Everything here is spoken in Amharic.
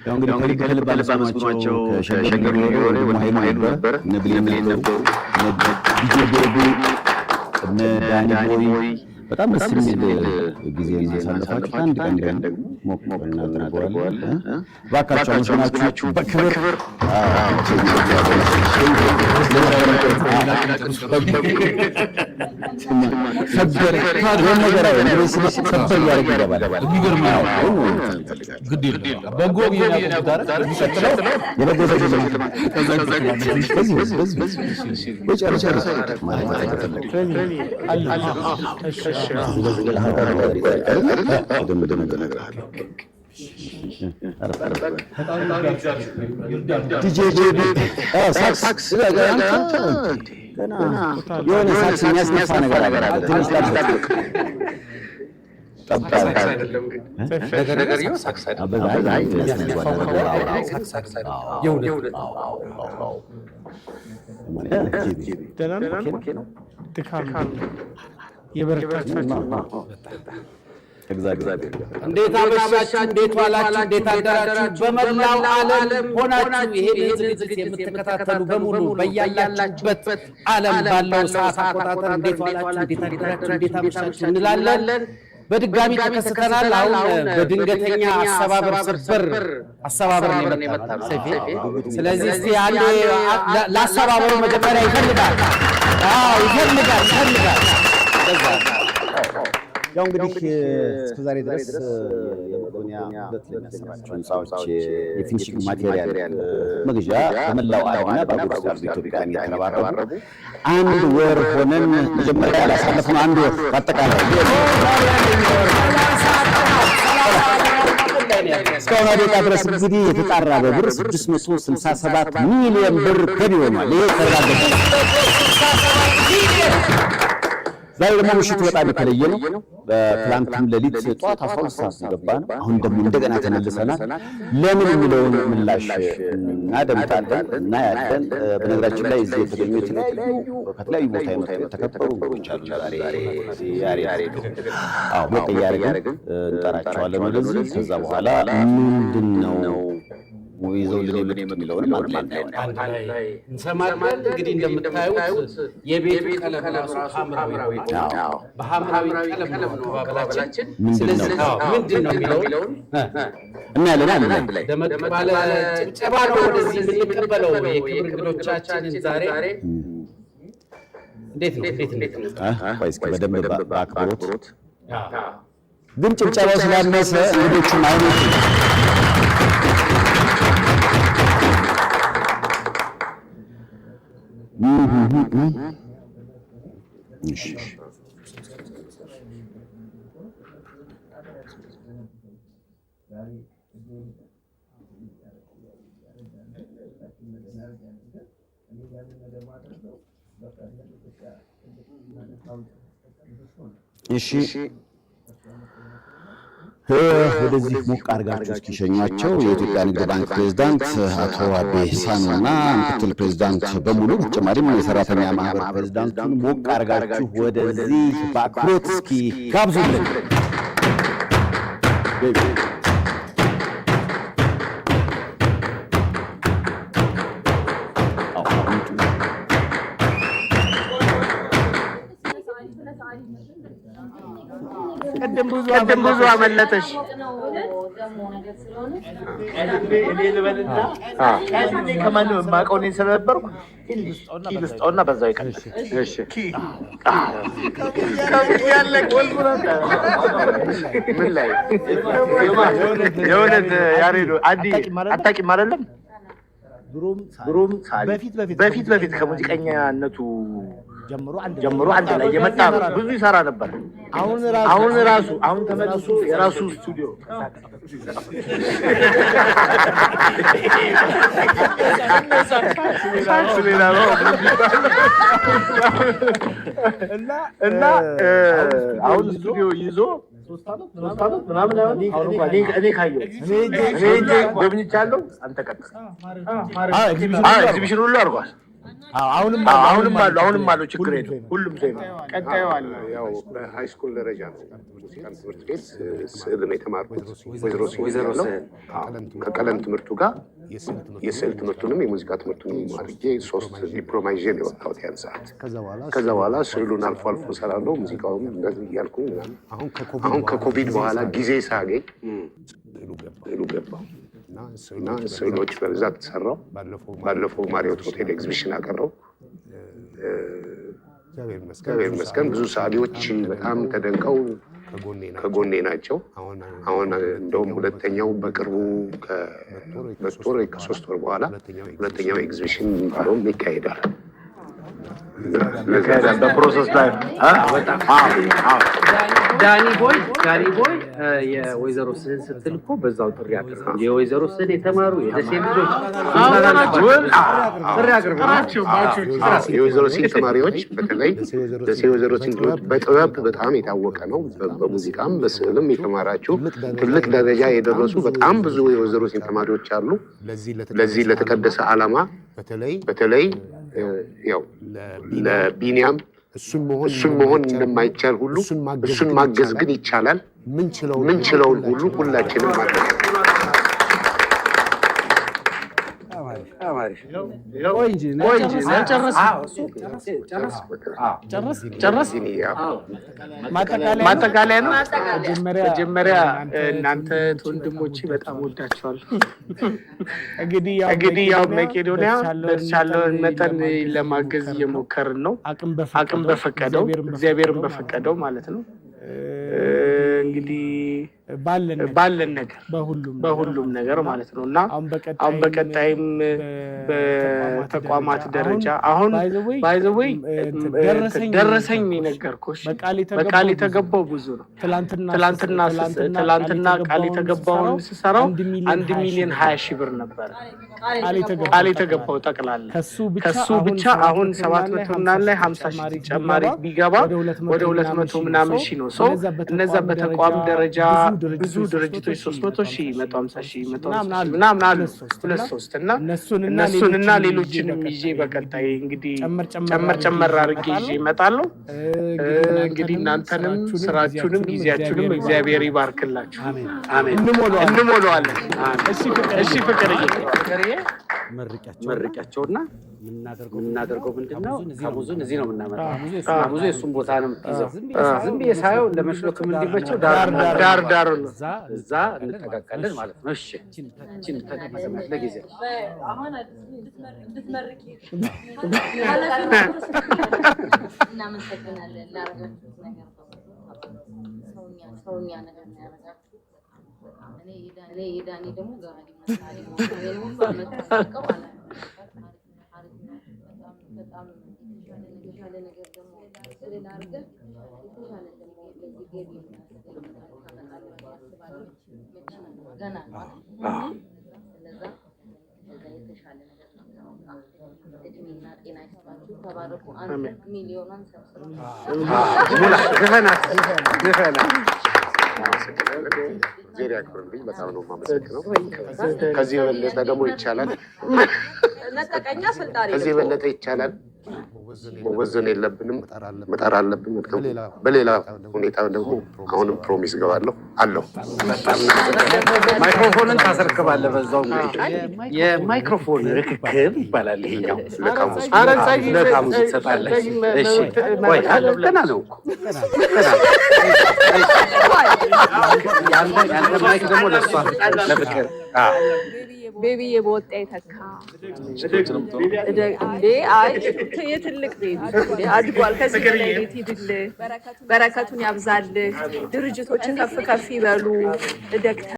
እንግዲህ ከልብ ባለስማቸው ከሸገር ወሬ ኃይሉ ነበር ነብሌ ነበሩ እነ ዳኒ ቦይ በጣም ደስ የሚል ጊዜ ያሳለፋችሁ አንድ ቀን ደግሞ ሞቅ እናደርገዋለን ባካችሁ መስናችሁ በክብር ሰበር ታዲያ ነገር አይደለም ሰበር ያደርጋል የሚገርመው ግድ ይላል በጎ ይናገራል ይሰጥለው የበጎ እንዴት አመሻችሁ እንዴት ዋላችሁ እንዴት አደራችሁ በመላው ዓለም ሆናችሁ ይሄን ዝግጅት የምትከታተሉ በሙሉ በያላችሁበት ዓለም ባለው ሰዓት አቆጣጠር እንዴት ዋላችሁ እንዴት አደራችሁ እንዴት አመሻችሁ እንላለን በድጋሚ ተከስተናል አሁን በድንገተኛ አሰባበር ነው የመጣው ሰይፌ ስለዚህ እስቲ አንዴ ለአሰባበሩ መጀመሪያ ይፈልጋል ያው እንግዲህ እስከዛሬ ድረስ የመቆኒያ ሁለት ለሚያሰራቸው ህንፃዎች የፊኒሺንግ ማቴሪያል መግዣ በመላው ዓለምና በአገር ውስጥ ኢትዮጵያን የተረባረቡ አንድ ወር ሆነን መጀመሪያ ያሳለፍነው አንድ ወር አጠቃላይ እስካሁን ደቂቃ ድረስ እንግዲህ የተጣራ በብር 667 ሚሊዮን ብር ገቢ ሆኗል። ይሄ ተረጋገጠ። ዛሬ ደግሞ ምሽቱ በጣም የተለየ ነው። በትላንትም ሌሊት ጠዋት 12 ሰዓት ገባን። አሁን ደግሞ እንደገና ተመልሰናል። ለምን የሚለውን ምላሽ እናደምጣለን እና ያለን በነገራችን ላይ እዚህ የተገኙ ከተለያዩ ቦታ የመጡ የተከበሩ እንግዶች አሉ። ዛሬ ሞቅ እያደረግን እንጠራቸዋለን ወደዚህ። ከዛ በኋላ ምንድን ነው ይዘው ልኔ የሚለውንም አንድ ላይ እንሰማለን። እንግዲህ እንደምታዩት የቤቱ ቀለም ራሱ ሐምራዊ በሐምራዊ ቀለም ነው ባባላችን። ስለዚህ ምንድን ነው የሚለውን እናያለን። አንድ ላይ ደመቅ ባለ ጭብጨባ ነው ወደዚህ የምንቀበለው የክብር እንግዶቻችንን ዛሬ። እንዴት ነው ወይስ በደንብ በአክብሮት ግን ጭብጨባው ስላነሰ እንግዶቹም አይኖቹ እሺ ወደዚህ ሞቅ አድርጋችሁ እስኪሸኟቸው የኢትዮጵያ ንግድ ባንክ ፕሬዝዳንት አቶ አቤ ሳኖና ምክትል ፕሬዝዳንት በሙሉ በተጨማሪም የሰራተኛ ማህበር ፕሬዝዳንቱን ሞቅ አድርጋችሁ ወደዚህ በአክብሮት እስኪ ጋብዙልን። ቅድም ብዙ አመለጠሽ። እኔ ልበልና ከማን የማውቀው እኔ ስለነበርኩ ይልስጠውና በዛው ይቀር። እሺ ከብያለ ቆልቁራታ ምን ላይ የሆነ ያሬዶ አታውቂም አይደለም? ብሩም በፊት ከሙዚቀኛነቱ ጀምሮ አንድ ላይ የመጣ ብዙ ይሰራ ነበር። አሁን ተመልሶ የራሱ ስቱዲዮ እና አሁን ስቱዲዮ ይዞ 3 ዓመት ምናምን እኔ ካየሁ እኔ ጎብኝቻለሁ። አንተ ቀጥል። ኤግዚቢሽን ሁሉ አድርጓል። አሁንም አሉ። ችግር የለም። ሁሉም ሰው ነው። ቀጣዩ አለ። ያው በሃይ ስኩል ደረጃ ነው ሙዚቃን ትምህርት ቤት ስዕልን የተማርኩት ወይዘሮ ስዕል ከቀለም ትምህርቱ ጋር የስዕል ትምህርቱንም የሙዚቃ ትምህርቱንም አድርጌ 3 ዲፕሎማ ይዤ ነው የወጣሁት ያን ሰዓት። ከዛ በኋላ ስዕሉን አልፎ እሰራለሁ፣ ሙዚቃውም እንደዚህ እያልኩኝ ምናምን። አሁን ከኮቪድ በኋላ ጊዜ ሳገኝ ስዕሉ ገባሁ እና ስዕሎች በብዛት ተሰራው። ባለፈው ማሪዮት ሆቴል ኤግዚቢሽን አቀረው። እግዚአብሔር ይመስገን ብዙ ሰዓሊዎች በጣም ተደንቀው ከጎኔ ናቸው። አሁን እንደውም ሁለተኛው በቅርቡ ከ2 ወር ወይ ከ3 ወር በኋላ ሁለተኛው ኤግዚቢሽን ባለውም ይካሄዳል። በፕሮሰስ ላይ ዳኒ ቦይ የወይዘሮ ስዕል ስትል እኮ በዛው ጥሪ አቅርበው የወይዘሮ ስዕል የተማሩ የደሴ ልጆች ጥሪ አቅርበው የወይዘሮ ስዕል ተማሪዎች በተለይ ደሴ ወይዘሮ ስዕል በጥበብ በጣም የታወቀ ነው። በሙዚቃም በስዕልም የተማራችሁ ትልቅ ደረጃ የደረሱ በጣም ብዙ የወይዘሮ ስዕል ተማሪዎች አሉ። ለዚህ ለተቀደሰ ዓላማ በተለይ ያው ለቢኒያም እሱን መሆን እንደማይቻል ሁሉ እሱን ማገዝ ግን ይቻላል። ምንችለውን ሁሉ ሁላችንም ማድረግ ማጠቃለያ ነው። መጀመሪያ እናንተ ወንድሞቼ በጣም ወዳችኋለሁ። እንግዲህ ያው መቄዶንያ በተቻለን መጠን ለማገዝ እየሞከርን ነው። አቅም በፈቀደው እግዚአብሔርን በፈቀደው ማለት ነው። እንግዲህ ባለን ነገር በሁሉም ነገር ማለት ነው እና አሁን በቀጣይም በተቋማት ደረጃ አሁን ባይ ዘ ዌይ ደረሰኝ የነገርኩሽ በቃል የተገባው ብዙ ነው። ትላንትና ቃል የተገባውን ስሰራው 1,020,000 ብር ነበር ቃል የተገባው ጠቅላላ። ከሱ ብቻ አሁን 700 ምናምን ላይ 50,000 ተጨማሪ ቢገባ ወደ 200 ምናምን ሺህ ነው። ሰው እነዛ በተቋም ደረጃ ብዙ ድርጅቶች 300,000 150,000 150,000 ምናምን አሉ 2-3 እና እነሱንና ሌሎችንም ይዤ በቀጣይ እንግዲህ ጨመር አድርጌ ይዤ እመጣለሁ። እንግዲህ እናንተንም ስራችሁንም ጊዜያችሁንም እግዚአብሔር ይባርክላችሁ። አሜን። እንሞላዋለን። እሺ ፍቅርዬ መርቂያቸውና የምናደርገው ምንድነው? ሐሙዙን እዚህ ነው የምናመጣው። ሐሙዙ የእሱን ቦታ ነው የምትይዘው። ዝም ብዬ ሳየው ለመሽሎክም እንዲመቸው ዳር ነው እዛ እንጠቃቃለን ማለት ነው። እሺ እቺን ተቀመጥ ለጊዜው አሁን እንድትመርቂ እናመሰግናለን። ላረጋችሁት ነገር ሰውኛ ነገር ነው ያደረጋችሁት። እኔ የዳኒ ደግሞ ጋር በጣም የተሻለ ነገር ደግሞ ስለላርገ የተሻለ ደግሞ ለዚህ ገቢ ገና ስለዛ የተሻለ ነገር እድሜና ጤና ይስጣችሁ። ተባረኩ። 1 ሚሊዮን ዜና ያክብርልኝ። በጣም ነው የማመሰግነው። ከዚህ የበለጠ ደግሞ ይቻላል። ከዚህ የበለጠ ይቻላል። መወዘን የለብንም፣ መጣር አለብን። በሌላ ሁኔታ ደግሞ አሁንም ፕሮሚስ ገባለሁ አለው። ማይክሮፎንን ታስረክባለህ። በዛው የማይክሮፎን ርክክብ ይባላል ይሄኛው። ለካሙስ ትሰጣለህ። እሺ ወይ ገና ነው እኮ ያንተ ማይክ ደግሞ ለሷ ለፍቅር ቤቢዬ በወጣ ይተካ እንዴ አይ የትልቅ ቤቢ አድጓል ከዚህ በላይ ቤት ይድልህ በረከቱን ያብዛልህ ድርጅቶችን ከፍ ከፍ ይበሉ እደግ